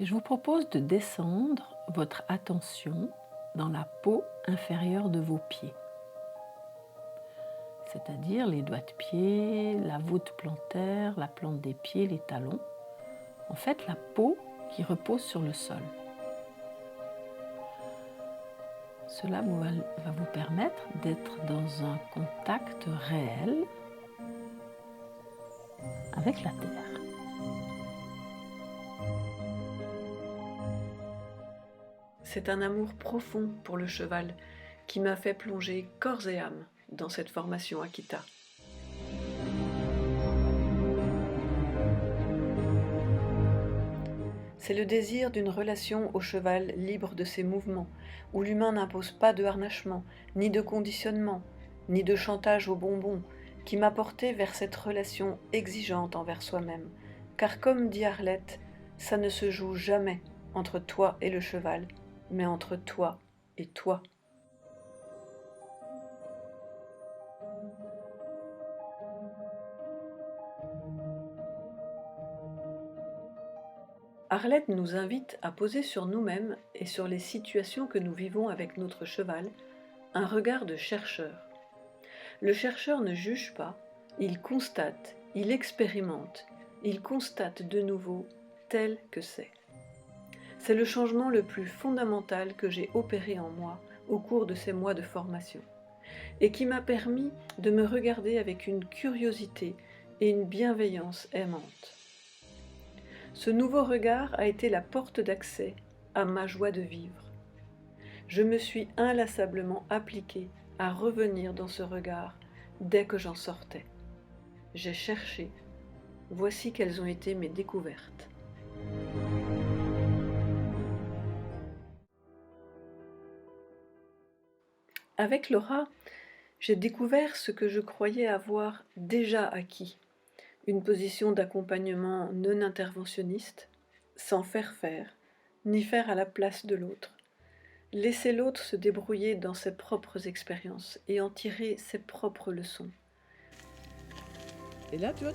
Je vous propose de descendre votre attention dans la peau inférieure de vos pieds, c'est-à-dire les doigts de pied, la voûte plantaire, la plante des pieds, les talons. En fait, la peau qui repose sur le sol. Cela va vous permettre d'être dans un contact réel avec la terre. C'est un amour profond pour le cheval qui m'a fait plonger corps et âme dans cette formation Akita. C'est le désir d'une relation au cheval libre de ses mouvements, où l'humain n'impose pas de harnachement, ni de conditionnement, ni de chantage aux bonbons, qui m'a porté vers cette relation exigeante envers soi-même. Car comme dit Arlette, ça ne se joue jamais entre toi et le cheval, mais entre toi et toi. Arlette nous invite à poser sur nous-mêmes et sur les situations que nous vivons avec notre cheval un regard de chercheur. Le chercheur ne juge pas, il constate, il expérimente, il constate de nouveau tel que c'est. C'est le changement le plus fondamental que j'ai opéré en moi au cours de ces mois de formation et qui m'a permis de me regarder avec une curiosité et une bienveillance aimante. Ce nouveau regard a été la porte d'accès à ma joie de vivre. Je me suis inlassablement appliquée à revenir dans ce regard dès que j'en sortais. J'ai cherché. Voici quelles ont été mes découvertes. Avec Laura, j'ai découvert ce que je croyais avoir déjà acquis. Une position d'accompagnement non interventionniste, sans faire, ni faire à la place de l'autre. Laisser l'autre se débrouiller dans ses propres expériences et en tirer ses propres leçons. Et là, tu vois,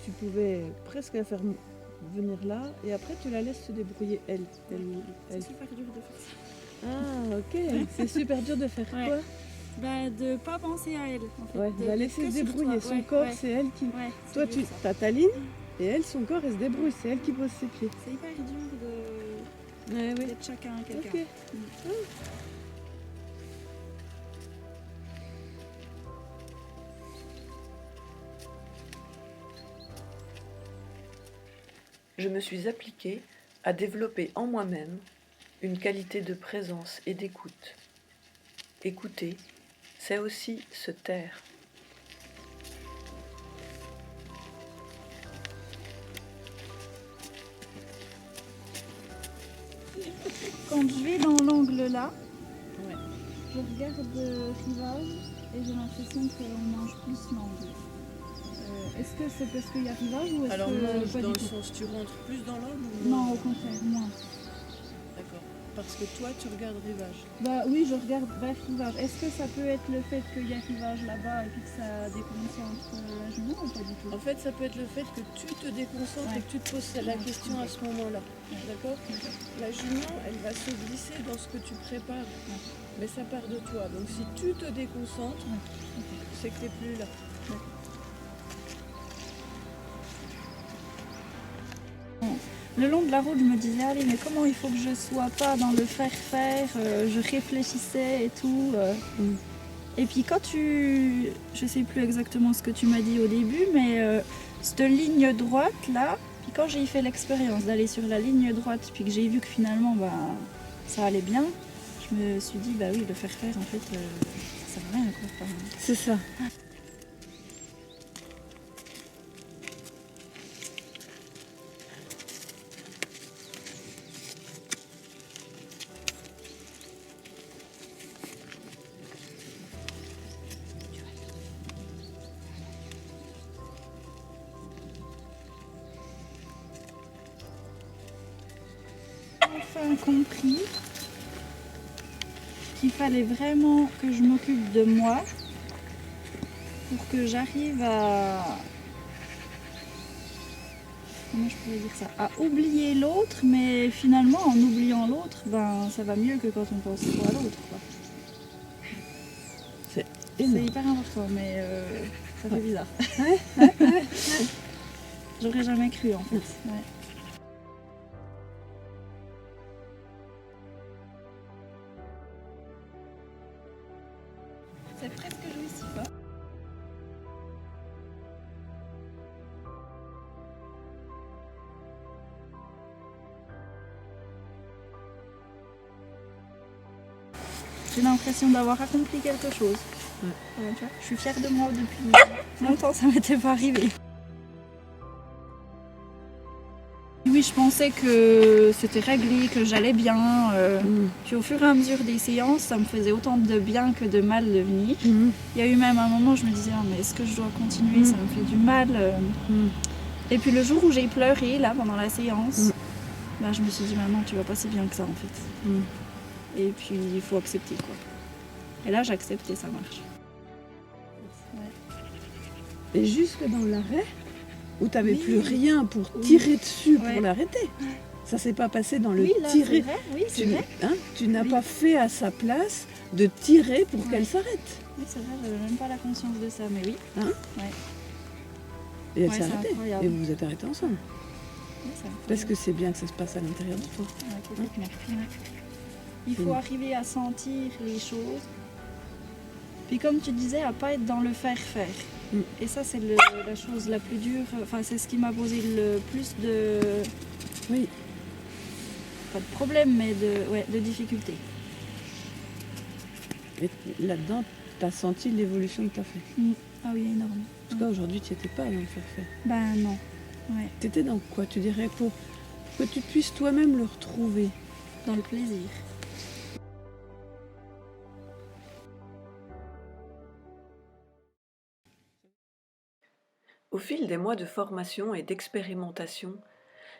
tu pouvais presque la faire venir là, et après tu la laisses se débrouiller elle. C'est super dur de faire ça. Ah, ok. C'est super dur de faire quoi? Bah, de pas penser à elle. En fait. Ouais, de la laisser se débrouiller. Son corps, c'est elle qui. Ouais, Toi, tu as ta ligne, et elle, son corps, elle se débrouille. C'est elle qui pose ses pieds. C'est hyper dur d'être chacun quelqu'un. Ok. Je me suis appliquée à développer en moi-même une qualité de présence et d'écoute. Écouter, c'est aussi se taire. Quand je vais dans l'angle là, Ouais. je regarde le rivage et j'ai l'impression qu'on mange plus l'angle. Est-ce que c'est parce qu'il y a rivage ou est-ce Alors, que mange pas dans du le tout? sens, tu rentres plus dans l'angle ou Non, au contraire, moins. D'accord. Parce que toi, tu regardes rivage. Bah oui, je regarde vers rivage. Est-ce que ça peut être le fait qu'il y a rivage là-bas et puis que ça déconcentre la jument ou pas du tout? En fait, ça peut être le fait que tu te déconcentres Ouais. et que tu te poses la question à ce moment-là. D'accord? La jument, elle va se glisser dans ce que tu prépares. Mais ça part de toi. Donc si tu te déconcentres, c'est que tu n'es plus là. Le long de la route, je me disais, allez, mais comment il faut que je sois pas dans le faire, je réfléchissais et tout. Et puis quand je sais plus exactement ce que tu m'as dit au début, mais cette ligne droite là, puis quand j'ai fait l'expérience d'aller sur la ligne droite, puis que j'ai vu que finalement ça allait bien, je me suis dit, bah oui, le faire en fait, ça sert à rien quoi. Enfin, C'est ça. enfin compris qu'il fallait vraiment que je m'occupe de moi pour que j'arrive comment je pourrais dire ça, à oublier l'autre, mais finalement en oubliant l'autre, ben ça va mieux que quand on pense trop à l'autre, quoi. C'est C'est énorme. hyper important, mais ça fait Ouais. bizarre. Ouais. J'aurais jamais cru en fait. Ouais. C'est presque jouissif, hein. J'ai l'impression d'avoir accompli quelque chose. Ouais. Ouais, tu vois, je suis fière de moi depuis longtemps, ça m'était pas arrivé. Oui, je pensais que c'était réglé, que j'allais bien. Puis au fur et à mesure des séances, ça me faisait autant de bien que de mal de venir. Il y a eu même un moment où je me disais, ah, mais est-ce que je dois continuer, ça me fait du mal. Et puis le jour où j'ai pleuré, là, pendant la séance, bah, je me suis dit, maman, tu vas pas si bien que ça, en fait. Et puis il faut accepter, quoi. Et là, j'accepte et ça marche. Et jusque dans l'arrêt, où tu n'avais Oui. plus rien pour Oui. tirer dessus Ouais. pour l'arrêter. Ça s'est pas passé dans le Oui, là, c'est tirer. vrai, oui, c'est Tu, vrai. tu n'as Oui. pas fait à sa place de tirer pour Ouais. qu'elle s'arrête. Oui, c'est vrai, j'avais même pas la conscience de ça, mais oui. Et elle Ouais, s'est c'est arrêtée. incroyable. Et vous vous êtes arrêtés ensemble. Oui, c'est incroyable. Parce que c'est bien que ça se passe à l'intérieur de toi. Ouais, complètement. Ouais. Il faut arriver à sentir les choses. Puis comme tu disais, à pas être dans le faire-faire. Et ça, c'est la chose la plus dure. Enfin, c'est ce qui m'a posé le plus de... Oui. Pas de problème, mais de difficultés. Et là-dedans, tu as senti l'évolution que tu as fait. Ah oui, énorme. En tout cas, aujourd'hui, tu n'étais pas dans le faire-faire. Ben non. Ouais. Tu étais dans quoi, tu dirais, pour que tu puisses toi-même le retrouver? Dans le plaisir. Au fil des mois de formation et d'expérimentation,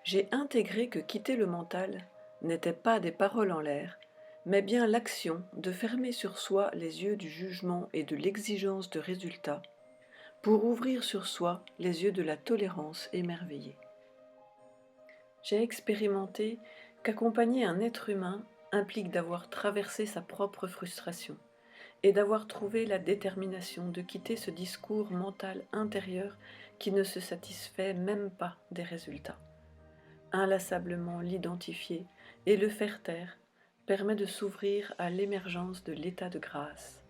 j'ai intégré que quitter le mental n'était pas des paroles en l'air, mais bien l'action de fermer sur soi les yeux du jugement et de l'exigence de résultats, pour ouvrir sur soi les yeux de la tolérance émerveillée. J'ai expérimenté qu'accompagner un être humain implique d'avoir traversé sa propre frustration et d'avoir trouvé la détermination de quitter ce discours mental intérieur qui ne se satisfait même pas des résultats. Inlassablement l'identifier et le faire taire permet de s'ouvrir à l'émergence de l'état de grâce.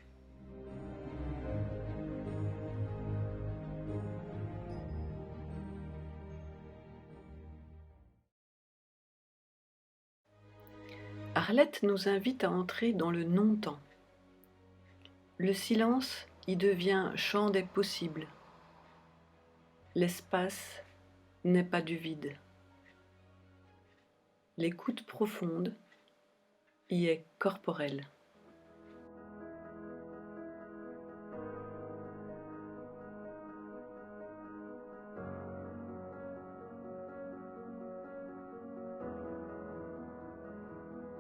Arlette nous invite à entrer dans le non-temps. Le silence y devient champ des possibles. L'espace n'est pas du vide. L'écoute profonde y est corporelle.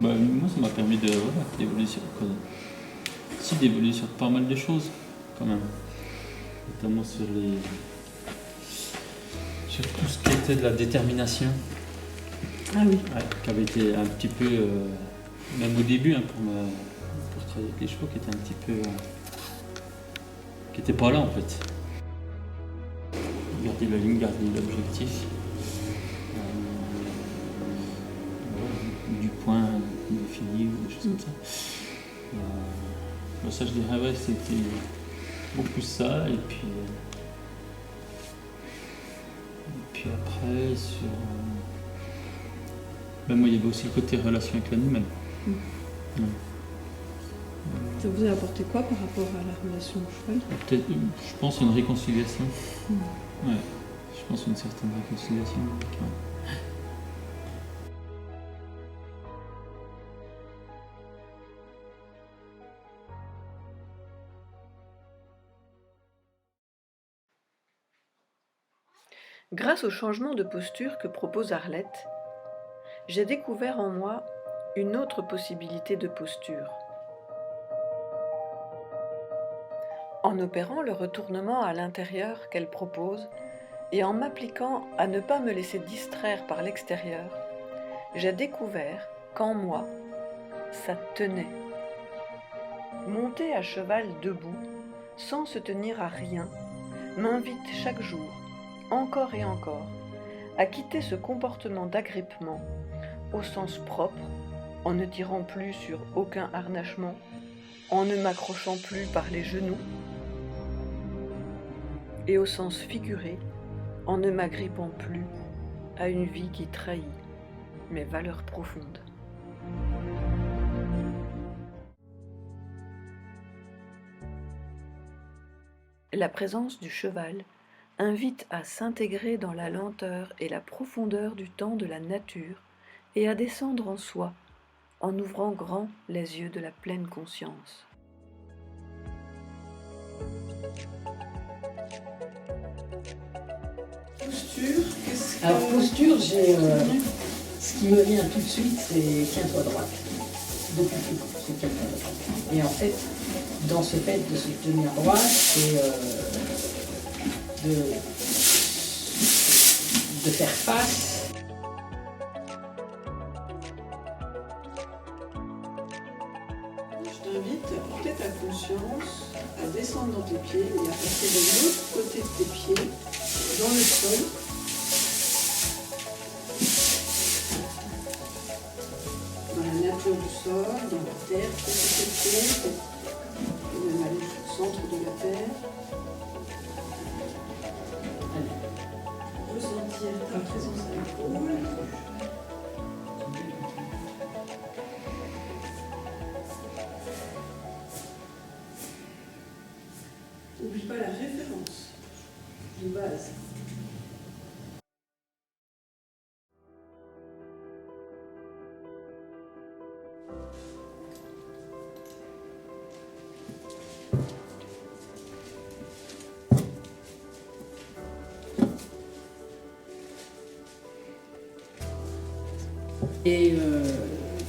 Bah, moi, ça m'a permis d'évoluer d'évoluer sur pas mal de choses, quand même. Notamment sur tout ce qui était de la détermination. Ah oui. Ouais, qui avait été un petit peu, même au début, hein, pour travailler avec les chevaux, qui était un petit peu, qui était pas là en fait. Garder la ligne, garder l'objectif. Du point défini ou des choses comme ça. Ça, je dirais, ouais, c'était beaucoup ça. Et puis après, moi, il y avait aussi le côté relation avec l'animal. Ça vous a apporté quoi par rapport à la relation au cheval? Peut-être, je pense, une réconciliation. Ouais, je pense une certaine réconciliation. Ouais. Grâce au changement de posture que propose Arlette, j'ai découvert en moi une autre possibilité de posture. En opérant le retournement à l'intérieur qu'elle propose, Et en m'appliquant à ne pas me laisser distraire par l'extérieur, j'ai découvert qu'en moi, ça tenait. Monter à cheval debout, sans se tenir à rien, m'invite chaque jour, encore et encore, à quitter ce comportement d'agrippement, au sens propre, en ne tirant plus sur aucun harnachement, en ne m'accrochant plus par les genoux, et au sens figuré, en ne m'agrippant plus à une vie qui trahit mes valeurs profondes. La présence du cheval invite à s'intégrer dans la lenteur et la profondeur du temps de la nature et à descendre en soi, en ouvrant grand les yeux de la pleine conscience. Posture, Alors posture, ce qui me vient tout de suite, c'est tiens-toi droite. Depuis tout, c'est tiens-toi droite. Et en fait, dans ce fait de se tenir droit, c'est de faire face. Je t'invite à porter ta conscience, à descendre dans tes pieds et à passer de l'autre côté de tes pieds, dans le sol. Dans la nature du sol, dans la terre, côté de tes pieds, et même aller jusqu'au centre de la terre. Ressentir ta présence à l'épaule. N'oublie pas la référence de base.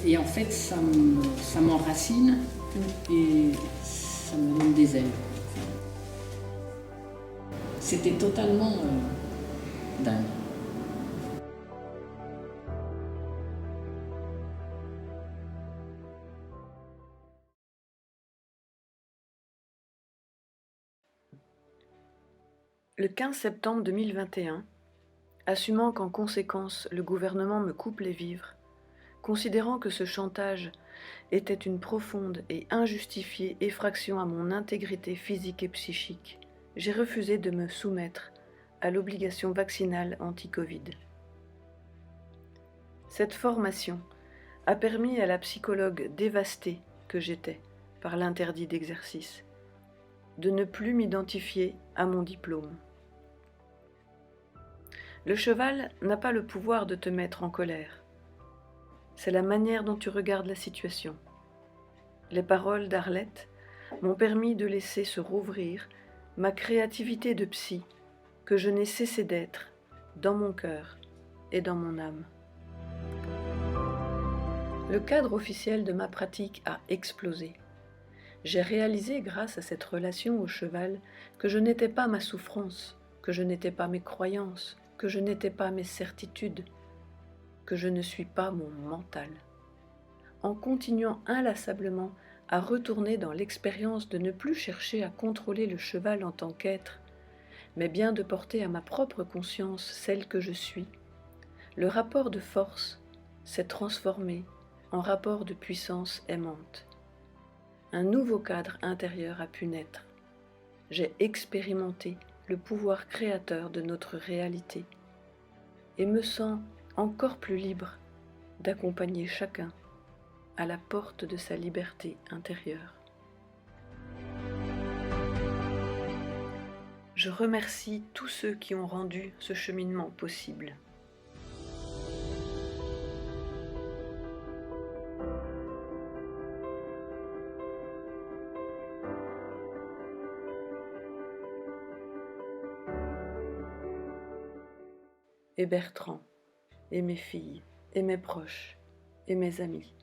Et en fait, ça m'enracine et ça me donne des ailes. C'était totalement dingue. Le 15 septembre 2021, assumant qu'en conséquence le gouvernement me coupe les vivres, considérant que ce chantage était une profonde et injustifiée effraction à mon intégrité physique et psychique, j'ai refusé de me soumettre à l'obligation vaccinale anti-Covid. Cette formation a permis à la psychologue dévastée que j'étais par l'interdit d'exercice de ne plus m'identifier à mon diplôme. Le cheval n'a pas le pouvoir de te mettre en colère. C'est la manière dont tu regardes la situation. Les paroles d'Arlette m'ont permis de laisser se rouvrir ma créativité de psy que je n'ai cessé d'être dans mon cœur et dans mon âme. Le cadre officiel de ma pratique a explosé. J'ai réalisé grâce à cette relation au cheval que je n'étais pas ma souffrance, que je n'étais pas mes croyances, que je n'étais pas mes certitudes, que je ne suis pas mon mental. En continuant inlassablement à retourner dans l'expérience de ne plus chercher à contrôler le cheval en tant qu'être, mais bien de porter à ma propre conscience celle que je suis, le rapport de force s'est transformé en rapport de puissance aimante. Un nouveau cadre intérieur a pu naître. J'ai expérimenté le pouvoir créateur de notre réalité et me sens encore plus libre d'accompagner chacun à la porte de sa liberté intérieure. Je remercie tous ceux qui ont rendu ce cheminement possible. Et Bertrand, et mes filles, et mes proches, et mes amis.